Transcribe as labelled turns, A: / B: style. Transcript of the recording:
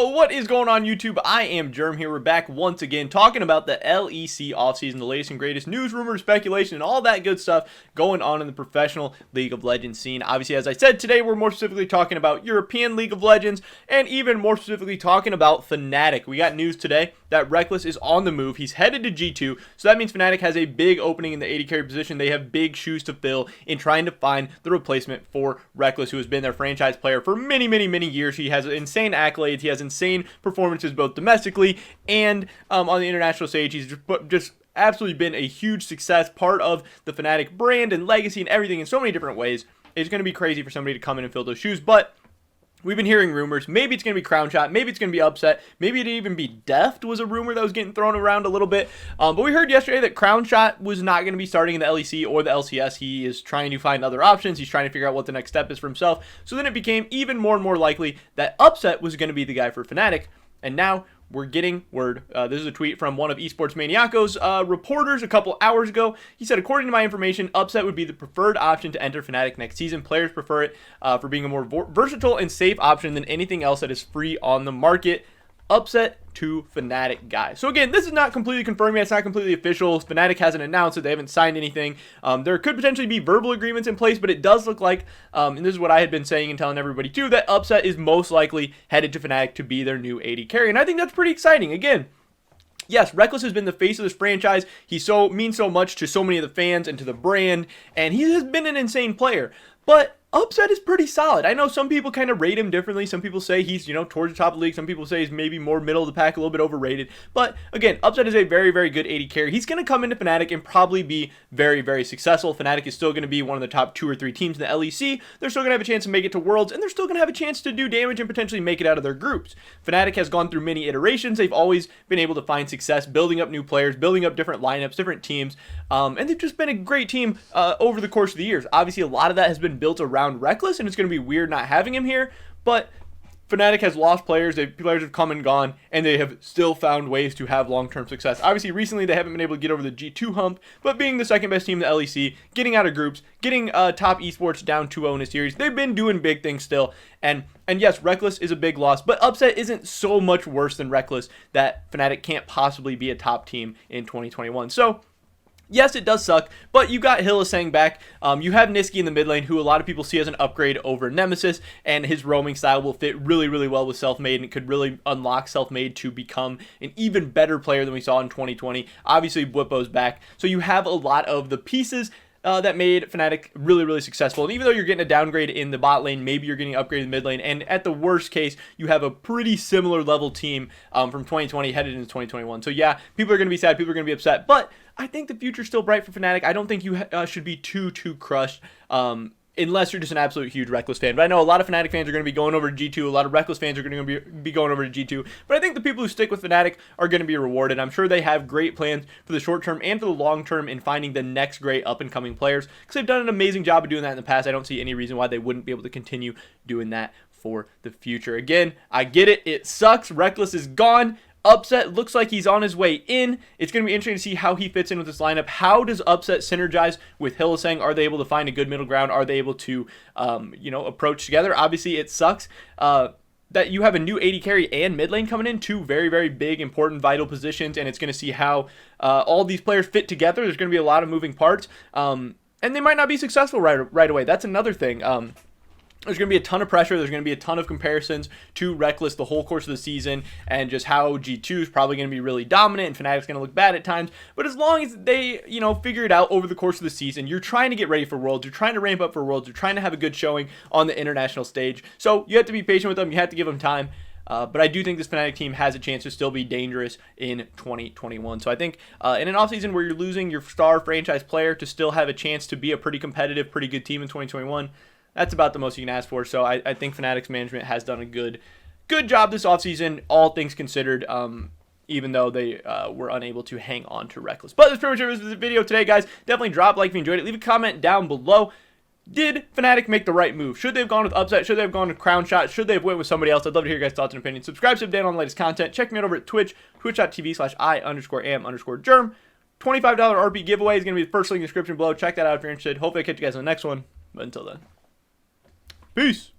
A: Yo, what is going on YouTube? I am Germ here. We're back once again talking about the LEC offseason, the latest and greatest news, rumors, speculation, and all that good stuff going on in the professional League of Legends scene. Obviously, as I said, today we're more specifically talking about European League of Legends and even more specifically talking about Fnatic. We got news today that Rekkles is on the move. He's headed to G2, so that means Fnatic has a big opening in the AD carry position. They have big shoes to fill in trying to find the replacement for Rekkles, who has been their franchise player for many years. He has insane accolades. He has insane performances both domestically and on the international stage. He's just absolutely been a huge success, part of the Fnatic brand and legacy and everything in so many different ways. It's going to be crazy for somebody to come in and fill those shoes, but we've been hearing rumors. Maybe it's going to be Crownshot. Maybe it's going to be Upset. Maybe it'd even be Deft was a rumor that was getting thrown around a little bit. But we heard yesterday that Crownshot was not going to be starting in the LEC or the LCS. He is trying to find other options. He's trying to figure out what the next step is for himself. So then it became even more and more likely that Upset was going to be the guy for Fnatic. And now we're getting word. This is a tweet from one of Esports Maniaco's reporters a couple hours ago. He said, according to my information, Upset would be the preferred option to enter Fnatic next season. Players prefer it for being a more versatile and safe option than anything else that is free on the market. Upset to Fnatic guy. So again, this is not completely confirmed yet. It's not completely official. Fnatic hasn't announced it. They haven't signed anything. There could potentially be verbal agreements in place, but it does look like, and this is what I had been saying and telling everybody too, that Upset is most likely headed to Fnatic to be their new AD carry. And I think that's pretty exciting. Again, yes, Rekkles has been the face of this franchise. He means so much to so many of the fans and to the brand, and he has been an insane player. But Upset is pretty solid. I know some people kind of rate him differently. Some people say he's, towards the top of the league. Some people say he's maybe more middle of the pack, a little bit overrated. But again, Upset is a very good AD carry. He's going to come into Fnatic and probably be very successful. Fnatic is still going to be one of the top 2 or 3 teams in the LEC. They're still going to have a chance to make it to Worlds, and they're still going to have a chance to do damage and potentially make it out of their groups. Fnatic has gone through many iterations. They've always been able to find success building up new players, building up different lineups, different teams, and they've just been a great team over the course of the years. Obviously, a lot of that has been built around Rekkles, and it's going to be weird not having him here, but Fnatic has lost players. Players have come and gone, and they have still found ways to have long-term success. Obviously, recently they haven't been able to get over the G2 hump, but being the second best team in the LEC, getting out of groups, getting top esports down 2-0 in a series, they've been doing big things still. And yes, Rekkles is a big loss, but Upset isn't so much worse than Rekkles that Fnatic can't possibly be a top team in 2021. So yes, it does suck, but you got Hylissang back. You have Nisqy in the mid lane, who a lot of people see as an upgrade over Nemesis, and his roaming style will fit really well with Selfmade, and it could really unlock Selfmade to become an even better player than we saw in 2020. Obviously, Bwipo's back, so you have a lot of the pieces that made Fnatic really successful. And even though you're getting a downgrade in the bot lane, maybe you're getting upgraded in the mid lane, and at the worst case, you have a pretty similar level team from 2020 headed into 2021. So yeah, people are going to be sad, people are going to be upset, but I think the future's still bright for Fnatic. I don't think you should be too crushed, unless you're just an absolute huge Rekkles fan. But I know a lot of Fnatic fans are going to be going over to G2. A lot of Rekkles fans are going to be going over to G2. But I think the people who stick with Fnatic are going to be rewarded. I'm sure they have great plans for the short term and for the long term in finding the next great up-and-coming players, because they've done an amazing job of doing that in the past. I don't see any reason why they wouldn't be able to continue doing that for the future. Again, I get it. It sucks. Rekkles is gone. Upset looks like he's on his way in. It's going to be interesting to see how he fits in with this lineup. How does Upset synergize with Hylissang? Are they able to find a good middle ground? Are they able to, approach together? Obviously, it sucks that you have a new AD carry and mid lane coming in, 2 very big, important, vital positions, and it's going to see how all these players fit together. There's going to be a lot of moving parts, and they might not be successful right away. That's another thing. There's going to be a ton of pressure. There's going to be a ton of comparisons to Rekkles the whole course of the season, and just how G2 is probably going to be really dominant and Fnatic's going to look bad at times. But as long as they, figure it out over the course of the season, you're trying to get ready for Worlds. You're trying to ramp up for Worlds. You're trying to have a good showing on the international stage. So you have to be patient with them. You have to give them time. But I do think this Fnatic team has a chance to still be dangerous in 2021. So I think in an offseason where you're losing your star franchise player to still have a chance to be a pretty competitive, pretty good team in 2021, that's about the most you can ask for. So I think Fnatic's management has done a good job this offseason, all things considered, even though they were unable to hang on to Rekkles. But that's pretty much it for the video today, guys. Definitely drop a like if you enjoyed it. Leave a comment down below. Did Fnatic make the right move? Should they have gone with Upset? Should they have gone with Crownshot? Should they have went with somebody else? I'd love to hear your guys' thoughts and opinions. Subscribe to update on the latest content. Check me out over at Twitch, twitch.tv/I_am_germ. $25 RP giveaway is going to be the first link in the description below. Check that out if you're interested. Hopefully I catch you guys on the next one. But until then, peace.